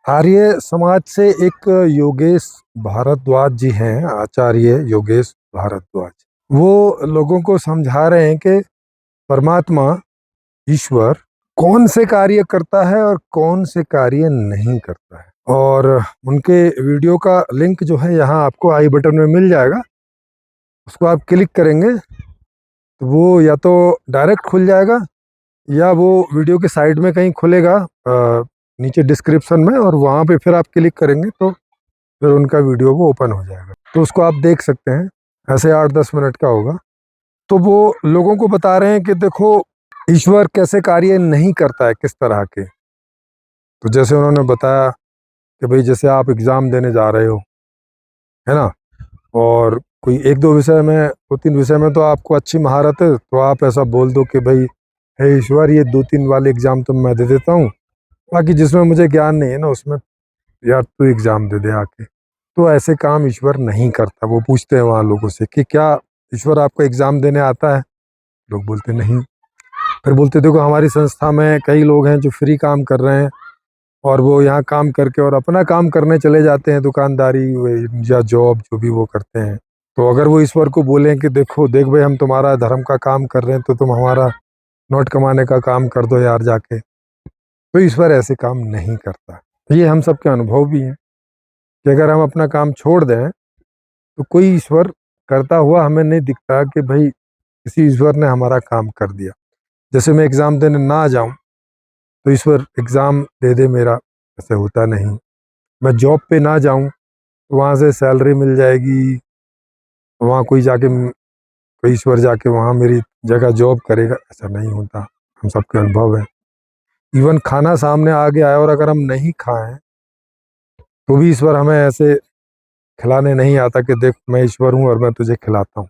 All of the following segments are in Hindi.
आर्य समाज से एक योगेश भारद्वाज जी हैं, आचार्य योगेश भारद्वाज। वो लोगों को समझा रहे हैं कि परमात्मा ईश्वर कौन से कार्य करता है और कौन से कार्य नहीं करता है। और उनके वीडियो का लिंक जो है यहाँ आपको आई बटन में मिल जाएगा। उसको आप क्लिक करेंगे तो वो या तो डायरेक्ट खुल जाएगा या वो वीडियो के साइड में कहीं खुलेगा नीचे डिस्क्रिप्शन में, और वहाँ पे फिर आप क्लिक करेंगे तो फिर उनका वीडियो वो ओपन हो जाएगा, तो उसको आप देख सकते हैं। ऐसे 8-10 मिनट का होगा। तो वो लोगों को बता रहे हैं कि देखो ईश्वर कैसे कार्य नहीं करता है, किस तरह के। तो जैसे उन्होंने बताया कि भाई जैसे आप एग्ज़ाम देने जा रहे हो, है ना, और कोई 1-2 विषय में, 2-3 विषय में तो आपको अच्छी महारत है, तो आप ऐसा बोल दो कि भाई हे ईश्वर, ये 2-3 वाले एग्ज़ाम तो मैं दे देता हूँ, बाकी जिसमें मुझे ज्ञान नहीं है ना उसमें यार तू एग्ज़ाम दे दे आके। तो ऐसे काम ईश्वर नहीं करता। वो पूछते हैं वहाँ लोगों से कि क्या ईश्वर आपको एग्ज़ाम देने आता है? लोग बोलते नहीं। फिर बोलते देखो हमारी संस्था में कई लोग हैं जो फ्री काम कर रहे हैं, और वो यहाँ काम करके और अपना काम करने चले जाते हैं, दुकानदारी या जॉब जो भी वो करते हैं। तो अगर वो ईश्वर को बोलें कि देखो देख भाई हम तुम्हारा धर्म का काम कर रहे हैं, तो तुम हमारा नोट कमाने का काम कर दो यार जाके। तो ईश्वर ऐसे काम नहीं करता। ये हम सबके अनुभव भी हैं कि अगर हम अपना काम छोड़ दें तो कोई ईश्वर करता हुआ हमें नहीं दिखता कि भाई किसी ईश्वर ने हमारा काम कर दिया। जैसे मैं एग्ज़ाम देने ना जाऊं तो ईश्वर एग्ज़ाम दे दे मेरा, ऐसे होता नहीं। मैं जॉब पे ना जाऊं तो वहाँ से सैलरी मिल जाएगी, वहाँ कोई जाके कोई ईश्वर जाके वहाँ मेरी जगह जॉब करेगा, ऐसा नहीं होता। हम सबके अनुभव है। इवन खाना सामने आ गया है और अगर हम नहीं खाएं तो भी ईश्वर हमें ऐसे खिलाने नहीं आता कि देख मैं ईश्वर हूँ और मैं तुझे खिलाता हूँ,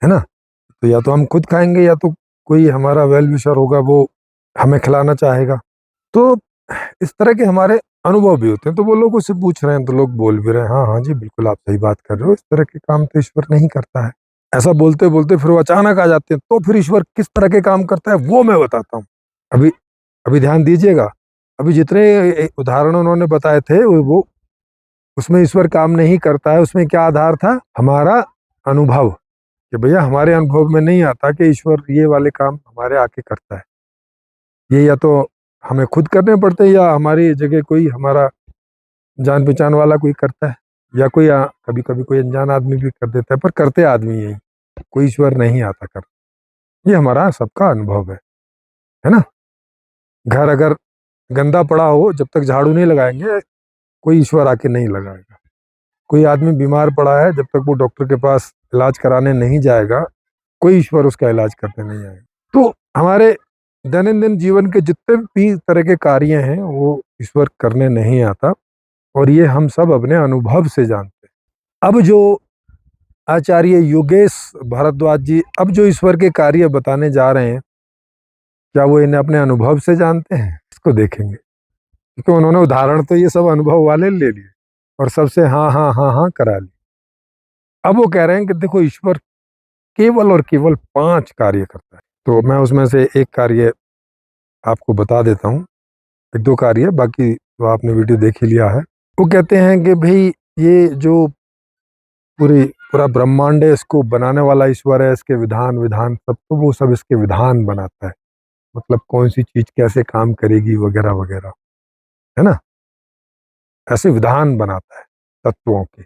है ना। तो या तो हम खुद खाएंगे या तो कोई हमारा वेल विशर होगा वो हमें खिलाना चाहेगा। तो इस तरह के हमारे अनुभव भी होते हैं। तो वो लोग उससे पूछ रहे हैं तो लोग बोल भी रहे हैं हाँ हाँ जी बिल्कुल आप सही बात कर रहे हो, इस तरह के काम तो ईश्वर नहीं करता है। ऐसा बोलते बोलते फिर वो अचानक आ जाते हैं, तो फिर ईश्वर किस तरह के काम करता है वो मैं बताता हूँ। अभी अभी ध्यान दीजिएगा। अभी जितने उदाहरण उन्होंने बताए थे वो उसमें ईश्वर काम नहीं करता है, उसमें क्या आधार था? हमारा अनुभव, कि भैया हमारे अनुभव में नहीं आता कि ईश्वर ये वाले काम हमारे आके करता है। ये या तो हमें खुद करने पड़ते हैं या हमारी जगह कोई हमारा जान पहचान वाला कोई करता है, या कोई कभी कभी कोई अनजान आदमी भी कर देता है, पर करते आदमी यही, कोई ईश्वर नहीं आता कर। ये हमारा सबका अनुभव है ना। घर अगर गंदा पड़ा हो, जब तक झाड़ू नहीं लगाएंगे कोई ईश्वर आके नहीं लगाएगा। कोई आदमी बीमार पड़ा है, जब तक वो डॉक्टर के पास इलाज कराने नहीं जाएगा कोई ईश्वर उसका इलाज करने नहीं आएगा। तो हमारे दैनंदिन जीवन के जितने भी तरह के कार्य हैं वो ईश्वर करने नहीं आता, और ये हम सब अपने अनुभव से जानते हैं। अब जो आचार्य योगेश भारद्वाज जी अब जो ईश्वर के कार्य बताने जा रहे हैं, क्या वो इन्हें अपने अनुभव से जानते हैं? इसको देखेंगे, क्योंकि उन्होंने उदाहरण तो ये सब अनुभव वाले ले लिए और सबसे हाँ हाँ हाँ हाँ करा ली। अब वो कह रहे हैं कि देखो ईश्वर केवल और केवल 5 कार्य करता है। तो मैं उसमें से एक कार्य आपको बता देता हूँ। 1-2 कार्य, बाकी तो आपने वीडियो देख ही लिया है। वो कहते हैं कि भाई ये जो पूरा ब्रह्मांड है इसको बनाने वाला ईश्वर है, इसके विधान विधान सब तो वो सब इसके विधान बनाता है। मतलब कौन सी चीज कैसे काम करेगी वगैरह वगैरह, है ना, ऐसे विधान बनाता है तत्वों के।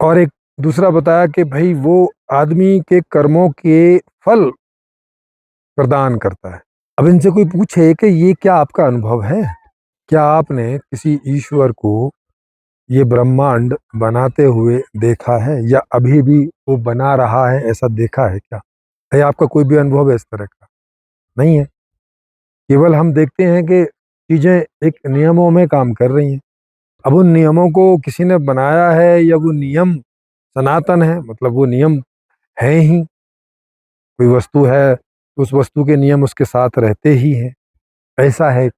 और एक दूसरा बताया कि भाई वो आदमी के कर्मों के फल प्रदान करता है। अब इनसे कोई पूछे कि ये क्या आपका अनुभव है? क्या आपने किसी ईश्वर को ये ब्रह्मांड बनाते हुए देखा है, या अभी भी वो बना रहा है ऐसा देखा है क्या? है आपका कोई भी अनुभव है इस तरह का? नहीं है। केवल हम देखते हैं कि चीजें एक नियमों में काम कर रही हैं। अब उन नियमों को किसी ने बनाया है या वो नियम सनातन है, मतलब वो नियम है ही। कोई वस्तु है तो उस वस्तु के नियम उसके साथ रहते ही हैं, ऐसा है।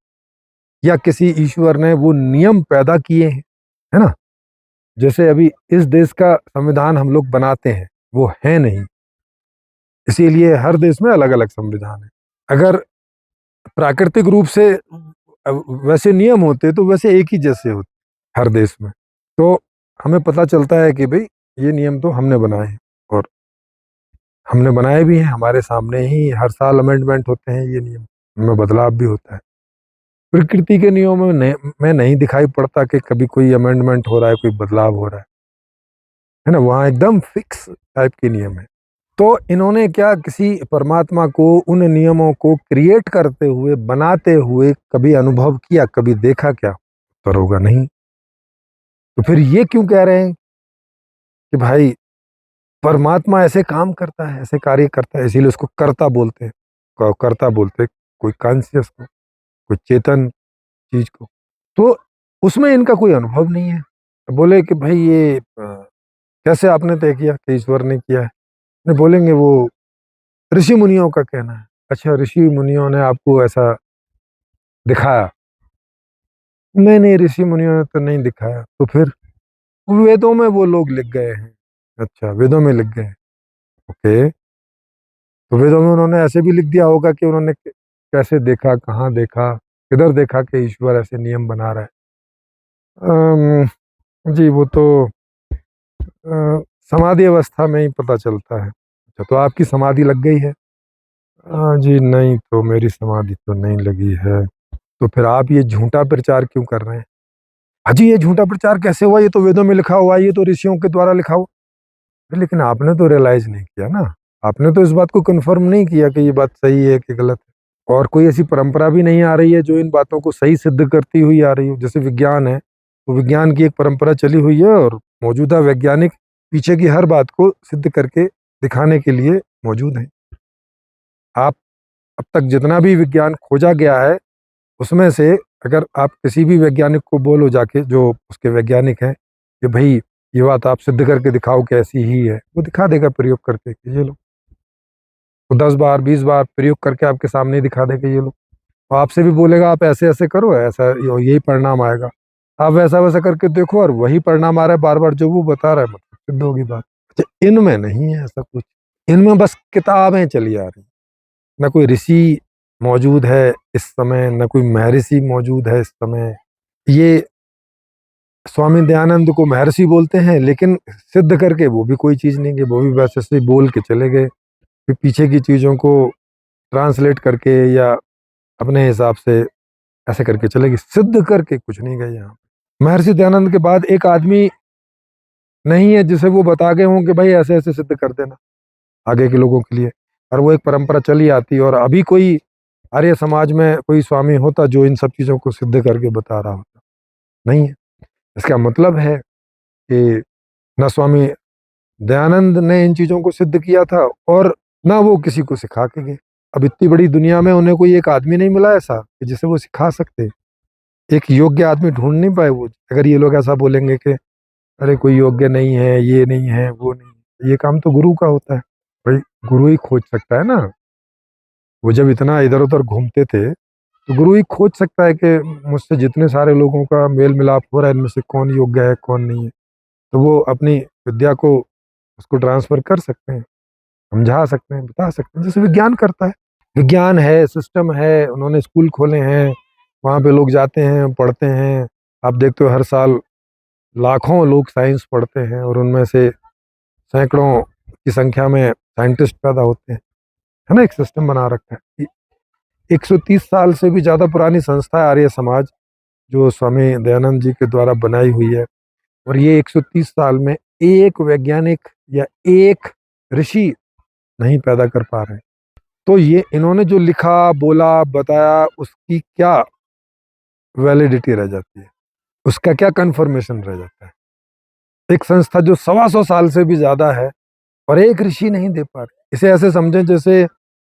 या किसी ईश्वर ने वो नियम पैदा किए हैं, है ना। जैसे अभी इस देश का संविधान हम लोग बनाते हैं, वो है नहीं, इसीलिए हर देश में अलग अलग संविधान है। अगर प्राकृतिक रूप से वैसे नियम होते तो वैसे एक ही जैसे होते, हर देश में। तो हमें पता चलता है कि भाई ये नियम तो हमने बनाए हैं, और हमने बनाए भी हैं, हमारे सामने ही हर साल अमेंडमेंट होते हैं, ये नियम में बदलाव भी होता है। प्रकृति के नियमों में नहीं दिखाई पड़ता कि कभी कोई अमेंडमेंट हो रहा है, कोई बदलाव हो रहा है ना। वहाँ एकदम फिक्स टाइप के नियम है। तो इन्होंने क्या, किसी परमात्मा को, उन नियमों को क्रिएट करते हुए, बनाते हुए कभी अनुभव किया, कभी देखा क्या? उत्तर होगा नहीं। तो फिर ये क्यों कह रहे हैं कि भाई परमात्मा ऐसे काम करता है, ऐसे कार्य करता है, इसीलिए उसको कर्ता बोलते हैं। कर्ता बोलते हैं कोई कॉन्शियस को, कोई चेतन चीज को। तो उसमें इनका कोई अनुभव नहीं है। तो बोले कि भाई ये कैसे आपने तय किया कि ईश्वर ने किया है? नहीं, बोलेंगे वो ऋषि मुनियों का कहना है। अच्छा, ऋषि मुनियों ने आपको ऐसा दिखाया? नहीं नहीं, ऋषि मुनियों ने तो नहीं दिखाया। तो फिर वेदों में वो लोग लिख गए हैं। अच्छा, वेदों में लिख गए हैं। ओके, तो वेदों में उन्होंने ऐसे भी लिख दिया होगा कि उन्होंने कैसे देखा, कहाँ देखा, किधर देखा कि ईश्वर ऐसे नियम बना रहा है। जी वो तो समाधि अवस्था में ही पता चलता है। अच्छा, तो आपकी समाधि लग गई है? जी नहीं, तो मेरी समाधि तो नहीं लगी है। तो फिर आप ये झूठा प्रचार क्यों कर रहे हैं? अजी ये झूठा प्रचार कैसे हुआ? ये तो वेदों में लिखा हुआ है, ये तो ऋषियों के द्वारा लिखा हुआ। अरे लेकिन आपने तो रियलाइज नहीं किया ना, आपने तो इस बात को कंफर्म नहीं किया कि ये बात सही है कि गलत है। और कोई ऐसी परंपरा भी नहीं आ रही है जो इन बातों को सही सिद्ध करती हुई आ रही हो। जैसे विज्ञान है, तो विज्ञान की एक परंपरा चली हुई है, और मौजूदा वैज्ञानिक पीछे की हर बात को सिद्ध करके दिखाने के लिए मौजूद हैं। आप अब तक जितना भी विज्ञान खोजा गया है, उसमें से अगर आप किसी भी वैज्ञानिक को बोलो जाके, जो उसके वैज्ञानिक हैं, कि भाई ये बात आप सिद्ध करके दिखाओ कि ऐसी ही है, वो दिखा देगा प्रयोग करके कि ये लो। वो 10 बार 20 बार प्रयोग करके आपके सामने ही दिखा देगा, ये लो। वो आपसे भी बोलेगा आप ऐसे ऐसे करो, ऐसा यही परिणाम आएगा। आप वैसा वैसा करके देखो, और वही परिणाम आ रहा है बार बार जो वो बता रहा है, मतलब सिद्ध होगी बात। अच्छा, इनमें नहीं है ऐसा कुछ। इनमें बस किताबें चली आ रही, न कोई ऋषि मौजूद है इस समय, न कोई महर्षि मौजूद है इस समय। ये स्वामी दयानंद को महर्षि बोलते हैं, लेकिन सिद्ध करके वो भी कोई चीज नहीं गए, वो भी बस ऐसे ही बोल के चले गए। फिर पीछे की चीजों को ट्रांसलेट करके या अपने हिसाब से ऐसे करके चले गए, सिद्ध करके कुछ नहीं गए यहाँ। महर्षि दयानंद के बाद एक आदमी नहीं है जिसे वो बता गए हों कि भाई ऐसे ऐसे सिद्ध कर देना आगे के लोगों के लिए। और वो एक परंपरा चली आती, और अभी कोई आर्य समाज में कोई स्वामी होता जो इन सब चीजों को सिद्ध करके बता रहा होता, नहीं है। इसका मतलब है कि न स्वामी दयानंद ने इन चीजों को सिद्ध किया था, और ना वो किसी को सिखा के गए। अब इतनी बड़ी दुनिया में उन्हें कोई एक आदमी नहीं मिला ऐसा कि जिसे वो सिखा सकते। एक योग्य आदमी ढूंढ नहीं पाए वो। अगर ये लोग ऐसा बोलेंगे कि अरे कोई योग्य नहीं है, ये नहीं है, वो नहीं है, ये काम तो गुरु का होता है। भाई गुरु ही खोज सकता है ना। वो जब इतना इधर उधर घूमते थे, तो गुरु ही खोज सकता है कि मुझसे जितने सारे लोगों का मेल मिलाप हो रहा है, इनमें से कौन योग्य है, कौन नहीं है। तो वो अपनी विद्या को उसको ट्रांसफर कर सकते हैं, समझा सकते हैं, बता सकते हैं, जैसे विज्ञान करता है। विज्ञान है, सिस्टम है, उन्होंने स्कूल खोले हैं, वहाँ पे लोग जाते हैं, पढ़ते हैं। आप देखते हो हर साल लाखों लोग साइंस पढ़ते हैं, और उनमें से सैकड़ों की संख्या में साइंटिस्ट पैदा होते हैं, है ना। एक सिस्टम बना रखा है। 130 साल से भी ज़्यादा पुरानी संस्था है आर्य समाज, जो स्वामी दयानंद जी के द्वारा बनाई हुई है। और ये 130 साल में एक वैज्ञानिक या एक ऋषि नहीं पैदा कर पा रहे हैं। तो ये इन्होंने जो लिखा, बोला, बताया, उसकी क्या वैलिडिटी रह जाती है, उसका क्या कंफर्मेशन रह जाता है? एक संस्था जो 125 साल से भी ज्यादा है, और एक ऋषि नहीं दे पा रहे। इसे ऐसे समझें जैसे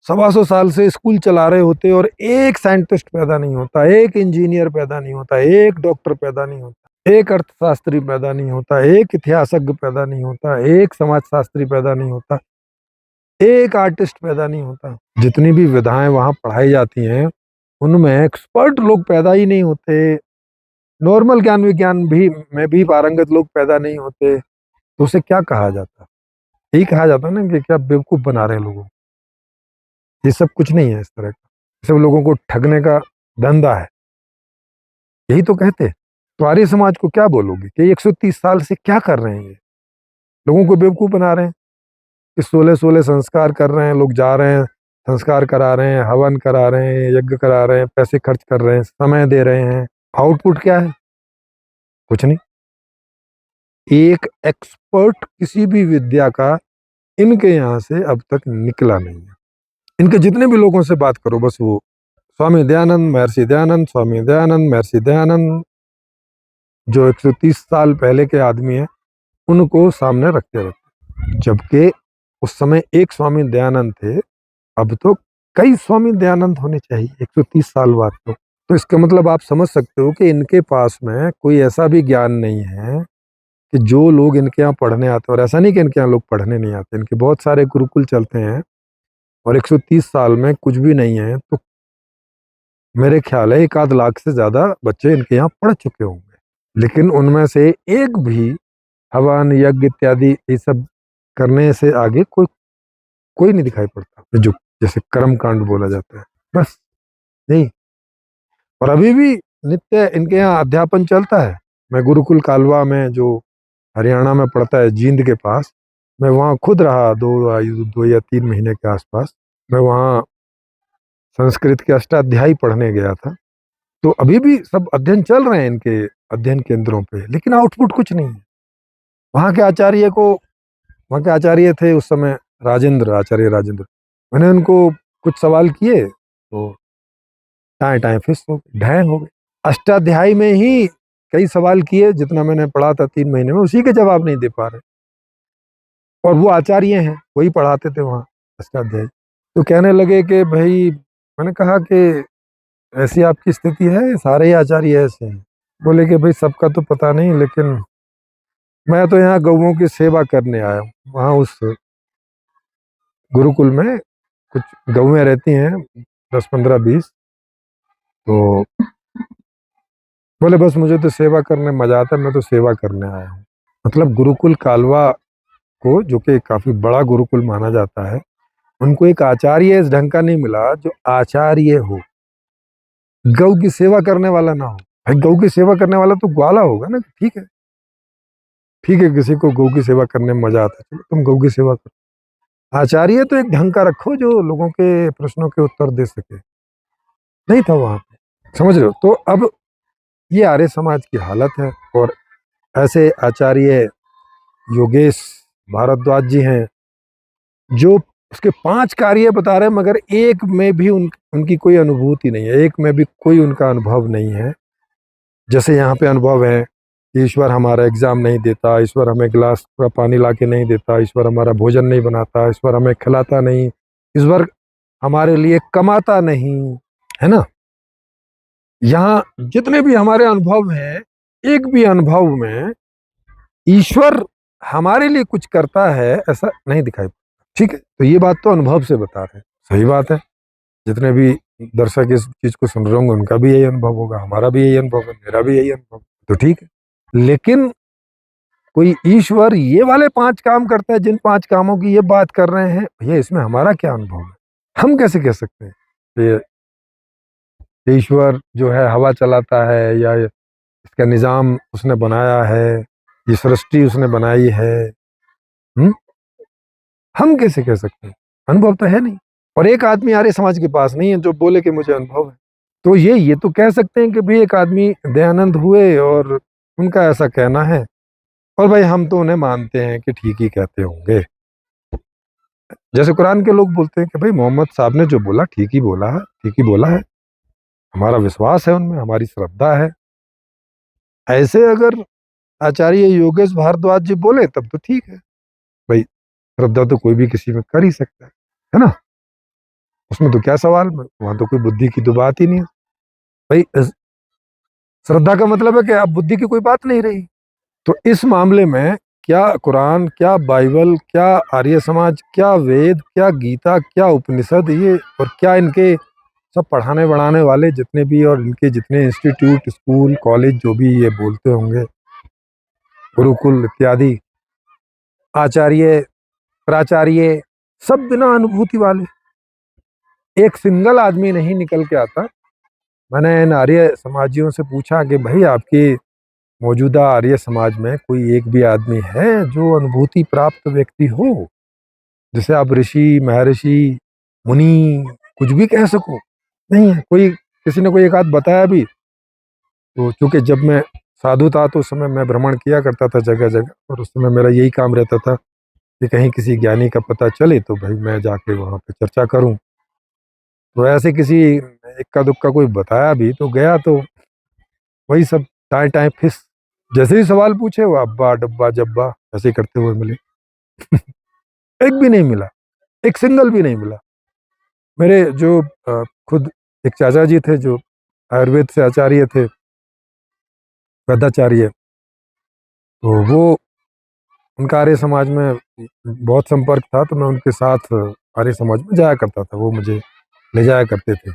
125 साल से स्कूल चला रहे होते, और एक साइंटिस्ट पैदा नहीं होता, एक इंजीनियर पैदा नहीं होता, एक डॉक्टर पैदा नहीं होता, एक अर्थशास्त्री पैदा नहीं होता, एक इतिहासज्ञ पैदा नहीं होता, एक समाजशास्त्री पैदा नहीं होता, एक आर्टिस्ट पैदा नहीं होता। जितनी भी विधाएं वहां पढ़ाई जाती हैं, उनमें एक्सपर्ट लोग पैदा ही नहीं होते। नॉर्मल ज्ञान विज्ञान भी में भी पारंगत लोग पैदा नहीं होते। तो उसे क्या कहा जाता? यही कहा जाता ना कि क्या बेवकूफ बना रहे हैं लोगों को। ये सब कुछ नहीं है इस तरह का, सब लोगों को ठगने का धंधा है, यही तो कहते हैं। तो आर्य समाज को क्या बोलोगे कि 130 साल से क्या कर रहे हैं ये? लोगों को बेवकूफ बना रहे हैं कि 16-16 संस्कार कर रहे हैं, लोग जा रहे हैं, संस्कार करा रहे हैं, हवन करा रहे हैं, यज्ञ करा रहे हैं, पैसे खर्च कर रहे हैं, समय दे रहे हैं। आउटपुट क्या है? कुछ नहीं। एक एक्सपर्ट किसी भी विद्या का इनके यहाँ से अब तक निकला नहीं है। इनके जितने भी लोगों से बात करो, बस वो स्वामी दयानंद, महर्षि दयानंद, स्वामी दयानंद, महर्षि दयानंद, जो 130 साल पहले के आदमी हैं, उनको सामने रखते रहते। जबकि उस समय एक स्वामी दयानंद थे, अब तो कई स्वामी दयानंद होने चाहिए 130 साल बाद। तो इसका मतलब आप समझ सकते हो कि इनके पास में कोई ऐसा भी ज्ञान नहीं है कि जो लोग इनके यहाँ पढ़ने आते हैं। और ऐसा नहीं कि इनके यहाँ लोग पढ़ने नहीं आते, इनके बहुत सारे गुरुकुल चलते हैं और 130 साल में कुछ भी नहीं है तो मेरे ख्याल है 1 आध लाख से ज्यादा बच्चे इनके यहाँ पढ़ चुके होंगे। लेकिन उनमें से एक भी हवन, यज्ञ इत्यादि ये सब करने से आगे कोई कोई नहीं दिखाई पड़ता, जो जैसे कर्म कांड बोला जाता है, बस नहीं। और अभी भी नित्य इनके यहाँ अध्यापन चलता है। मैं गुरुकुल कालवा में, जो हरियाणा में पड़ता है, जींद के पास, मैं वहाँ खुद रहा 2 या 3 महीने के आसपास। मैं वहाँ संस्कृत के अष्टाध्यायी पढ़ने गया था। तो अभी भी सब अध्ययन चल रहे हैं इनके अध्ययन केंद्रों पे, लेकिन आउटपुट कुछ नहीं है। वहाँ के आचार्य को, वहाँ के आचार्य थे उस समय राजेंद्र, आचार्य राजेंद्र। मैंने उनको कुछ सवाल किए तो टाए टाए फिस हो गए, ढाए हो गए। अष्टाध्यायी में ही कई सवाल किए, जितना मैंने पढ़ा था 3 महीने में, उसी के जवाब नहीं दे पा रहे। और वो आचार्य हैं, वही पढ़ाते थे वहाँ अष्टाध्यायी। तो कहने लगे कि भाई, मैंने कहा कि ऐसी आपकी स्थिति है, सारे ही आचार्य ऐसे हैं? बोले कि भाई सबका तो पता नहीं, लेकिन मैं तो यहाँ गौओं की सेवा करने आया हूँ। वहाँ उस गुरुकुल में कुछ गौएं रहती हैं, 10, 15, 20। तो बोले बस मुझे तो सेवा करने मजा आता है, मैं तो सेवा करने आया हूँ। मतलब गुरुकुल कालवा को, जो कि काफी बड़ा गुरुकुल माना जाता है, उनको एक आचार्य इस ढंग का नहीं मिला जो आचार्य हो, गौ की सेवा करने वाला ना हो। भाई गौ की सेवा करने वाला तो ग्वाला होगा ना। ठीक है, ठीक है, किसी को गौ की सेवा करने में मजा आता है, चलो तुम गौ की सेवा करो। आचार्य तो एक ढंग का रखो जो लोगों के प्रश्नों के उत्तर दे सके। नहीं था वहां पे, समझ रहे हो? तो अब ये आर्य समाज की हालत है। और ऐसे आचार्य योगेश भारद्वाज जी हैं, जो उसके 5 कार्य बता रहे हैं, मगर एक में भी उनकी कोई अनुभूति नहीं है, एक में भी कोई उनका अनुभव नहीं है। जैसे यहाँ पे अनुभव है कि ईश्वर हमारा एग्जाम नहीं देता, ईश्वर हमें गिलास का पानी ला के नहीं देता, ईश्वर हमारा भोजन नहीं बनाता, ईश्वर हमें खिलाता नहीं, ईश्वर हमारे लिए कमाता नहीं, है ना। यहाँ जितने भी हमारे अनुभव हैं, एक भी अनुभव में ईश्वर हमारे लिए कुछ करता है ऐसा नहीं दिखाई पड़ता। ठीक है, तो ये बात तो अनुभव से बता रहे हैं, सही बात है। जितने भी दर्शक इस चीज को सुन रहे होंगे उनका भी यही अनुभव होगा, हमारा भी यही अनुभव है, मेरा भी यही अनुभव, तो ठीक है। लेकिन कोई ईश्वर ये वाले 5 काम करता है, जिन 5 कामों की ये बात कर रहे हैं, भैया इसमें हमारा क्या अनुभव है? हम कैसे कह सकते हैं कि ईश्वर जो है हवा चलाता है, या इसका निजाम उसने बनाया है, ये सृष्टि उसने बनाई है? हुँ? हम कैसे कह सकते हैं? अनुभव तो है नहीं। और एक आदमी आर्य समाज के पास नहीं है जो बोले कि मुझे अनुभव है। तो ये तो कह सकते हैं कि भाई एक आदमी दयानंद हुए और उनका ऐसा कहना है, और भाई हम तो उन्हें मानते हैं कि ठीक ही कहते होंगे। जैसे कुरान के लोग बोलते हैं कि भाई मोहम्मद साहब ने जो बोला ठीक ही बोला है, ठीक ही बोला है, हमारा विश्वास है उनमें, हमारी श्रद्धा है। ऐसे अगर आचार्य योगेश भारद्वाज जी बोले तब तो ठीक है भाई, श्रद्धा तो कोई भी किसी में कर ही सकता है ना। उसमें तो क्या सवाल, वहां तो कोई बुद्धि की तो बात ही नहीं है भाई। श्रद्धा का मतलब है कि अब बुद्धि की कोई बात नहीं रही। तो इस मामले में क्या कुरान, क्या बाइबल, क्या आर्य समाज, क्या वेद, क्या गीता, क्या उपनिषद, ये और क्या इनके सब पढ़ाने बढ़ाने वाले जितने भी, और इनके जितने इंस्टीट्यूट, स्कूल, कॉलेज जो भी ये बोलते होंगे, गुरुकुल इत्यादि, आचार्य, प्राचार्य, सब बिना अनुभूति वाले। एक सिंगल आदमी नहीं निकल के आता। मैंने इन आर्य समाजियों से पूछा कि भाई आपकी मौजूदा आर्य समाज में कोई एक भी आदमी है जो अनुभूति प्राप्त व्यक्ति हो, जिसे आप ऋषि, महर्षि, मुनि कुछ भी कह सको? नहीं है। कोई किसी ने कोई एक आध बताया भी तो, चूंकि जब मैं साधु था तो उस समय मैं भ्रमण किया करता था जगह जगह, और उस समय मेरा यही काम रहता था कि कहीं किसी ज्ञानी का पता चले तो भाई मैं जाके वहाँ पे चर्चा करूं। तो ऐसे किसी इक्का दुक्का कोई बताया भी तो गया तो वही सब टाए टाए फिस, जैसे ही सवाल पूछे वो अब्बा डब्बा जब्बा ऐसे ही करते हुए मिले। एक भी नहीं मिला, एक सिंगल भी नहीं मिला। मेरे जो खुद एक चाचा जी थे जो आयुर्वेद से आचार्य थे, वैद्याचार्य, तो वो उनका आर्य समाज में बहुत संपर्क था, तो मैं उनके साथ आर्य समाज में जाया करता था, वो मुझे ले जाया करते थे।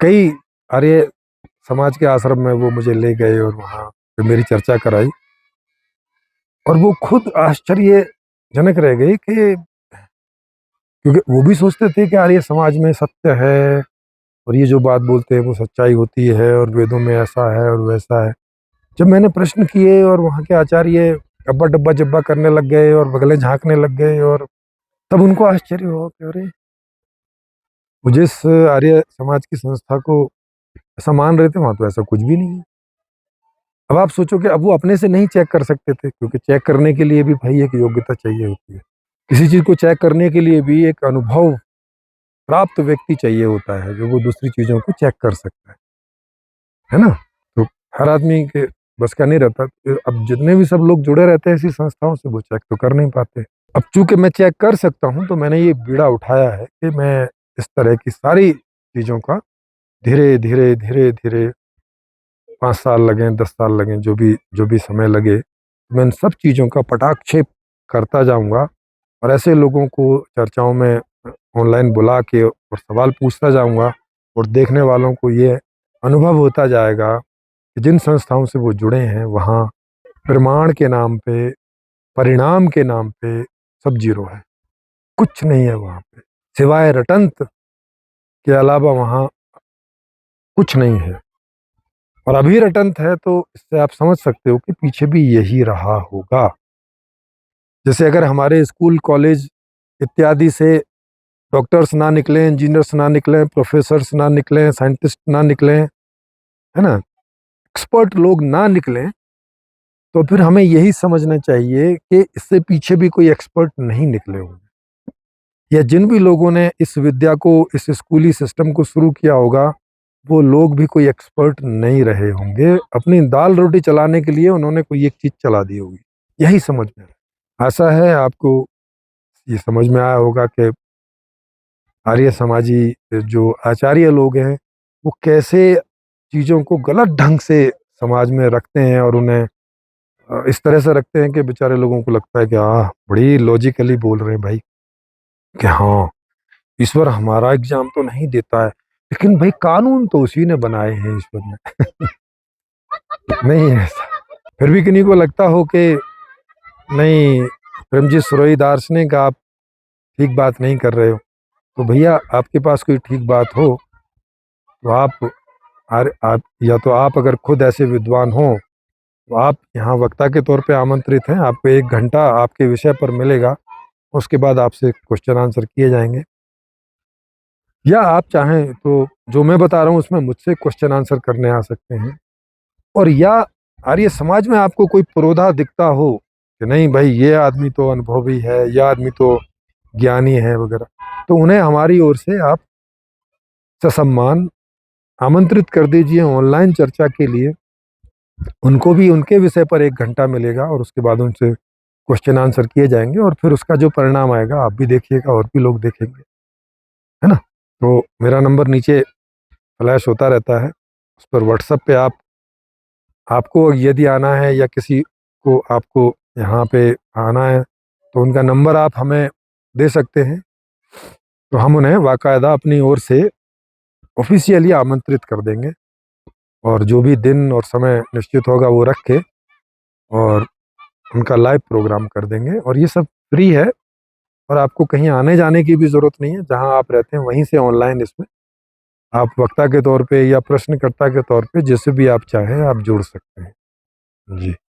कई आर्य समाज के आश्रम में वो मुझे ले गए और वहाँ पे मेरी चर्चा कराई, और वो खुद आश्चर्यजनक रह गई कि क्योंकि वो भी सोचते थे कि आर्य समाज में सत्य है और ये जो बात बोलते हैं वो सच्चाई होती है और वेदों में ऐसा है और वैसा है। जब मैंने प्रश्न किए और वहाँ के आचार्य अब्बा डब्बा जब्बा करने लग गए और बगलें झाँकने लग गए, और तब उनको आश्चर्य हुआ कि अरे! वो जिस आर्य समाज की संस्था को ऐसा मान रहे थे वहाँ तो ऐसा कुछ भी नहीं है। अब आप सोचो कि अब वो अपने से नहीं चेक कर सकते थे, क्योंकि चेक करने के लिए भी भाई एक योग्यता चाहिए होती है। किसी चीज़ को चेक करने के लिए भी एक अनुभव प्राप्त व्यक्ति चाहिए होता है, जो वो दूसरी चीज़ों को चेक कर सकता है ना? तो हर आदमी के बस का नहीं रहता। तो अब जितने भी सब लोग जुड़े रहते हैं ऐसी संस्थाओं से, वो चेक तो कर नहीं पाते। अब चूँकि मैं चेक कर सकता हूँ, तो मैंने ये बीड़ा उठाया है कि मैं इस तरह की सारी चीज़ों का धीरे, धीरे, धीरे, धीरे 5 साल लगें, 10 साल लगें, जो भी समय लगे, मैं इन सब चीज़ों का पटाक्षेप करता जाऊँगा, और ऐसे लोगों को चर्चाओं में ऑनलाइन बुला के और सवाल पूछता जाऊँगा, और देखने वालों को ये अनुभव होता जाएगा कि जिन संस्थाओं से वो जुड़े हैं, वहाँ प्रमाण के नाम पे, परिणाम के नाम पे सब ज़ीरो है। कुछ नहीं है वहाँ पे, सिवाय रटंत के अलावा वहाँ कुछ नहीं है। और अभी रटंत है तो इससे आप समझ सकते हो कि पीछे भी यही रहा होगा। जैसे अगर हमारे स्कूल, कॉलेज इत्यादि से डॉक्टर्स ना निकलें, इंजीनियर्स ना निकलें, प्रोफेसर्स ना निकलें, साइंटिस्ट ना निकलें, है ना? एक्सपर्ट लोग ना निकलें, तो फिर हमें यही समझना चाहिए कि इससे पीछे भी कोई एक्सपर्ट नहीं निकले होंगे। या जिन भी लोगों ने इस विद्या को, इस स्कूली सिस्टम को शुरू किया होगा, वो लोग भी कोई एक्सपर्ट नहीं रहे होंगे। अपनी दाल-रोटी चलाने के लिए उन्होंने कोई एक चीज़ चला दी होगी। यही समझ में आया। आशा है आपको ये समझ में आया होगा कि आर्य समाजी जो आचार्य लोग हैं, वो कैसे चीज़ों को गलत ढंग से समाज में रखते हैं, और उन्हें इस तरह से रखते हैं कि बेचारे लोगों को लगता है कि बड़ी लॉजिकली बोल रहे हैं भाई, कि हाँ, ईश्वर हमारा एग्ज़ाम तो नहीं देता है, लेकिन भाई कानून तो उसी ने बनाए हैं ईश्वर ने। नहीं है ऐसा। फिर भी किन्हीं को लगता हो कि नहीं, प्रेमजी सुरोही दार्शनिक आप ठीक बात नहीं कर रहे हो, तो भैया आपके पास कोई ठीक बात हो तो आप या तो आप अगर खुद ऐसे विद्वान हो तो आप यहाँ वक्ता के तौर पे आमंत्रित हैं। आपको 1 घंटा आपके विषय पर मिलेगा, उसके बाद आपसे क्वेश्चन आंसर किए जाएँगे। या आप चाहें तो जो मैं बता रहा हूँ उसमें मुझसे क्वेश्चन आंसर करने आ सकते हैं। और या आर्य समाज में आपको कोई पुरोधा दिखता हो कि नहीं भाई ये आदमी तो अनुभवी है, यह आदमी तो ज्ञानी है वगैरह, तो उन्हें हमारी ओर से आप ससम्मान आमंत्रित कर दीजिए ऑनलाइन चर्चा के लिए। उनको भी उनके विषय पर 1 घंटा मिलेगा, और उसके बाद उनसे क्वेश्चन आंसर किए जाएँगे, और फिर उसका जो परिणाम आएगा आप भी देखिएगा और भी लोग देखेंगे, है ना? तो मेरा नंबर नीचे फ्लैश होता रहता है, उस पर व्हाट्सएप पे आपको यदि आना है या किसी को आपको यहाँ पे आना है, तो उनका नंबर आप हमें दे सकते हैं, तो हम उन्हें बाकायदा अपनी ओर से ऑफ़िशियली आमंत्रित कर देंगे, और जो भी दिन और समय निश्चित होगा वो रख के, और उनका लाइव प्रोग्राम कर देंगे। और ये सब फ्री है, और आपको कहीं आने-जाने की भी ज़रूरत नहीं है। जहाँ आप रहते हैं वहीं से ऑनलाइन इसमें आप वक्ता के तौर पे या प्रश्नकर्ता के तौर पे जैसे भी आप चाहें आप जुड़ सकते हैं। जी।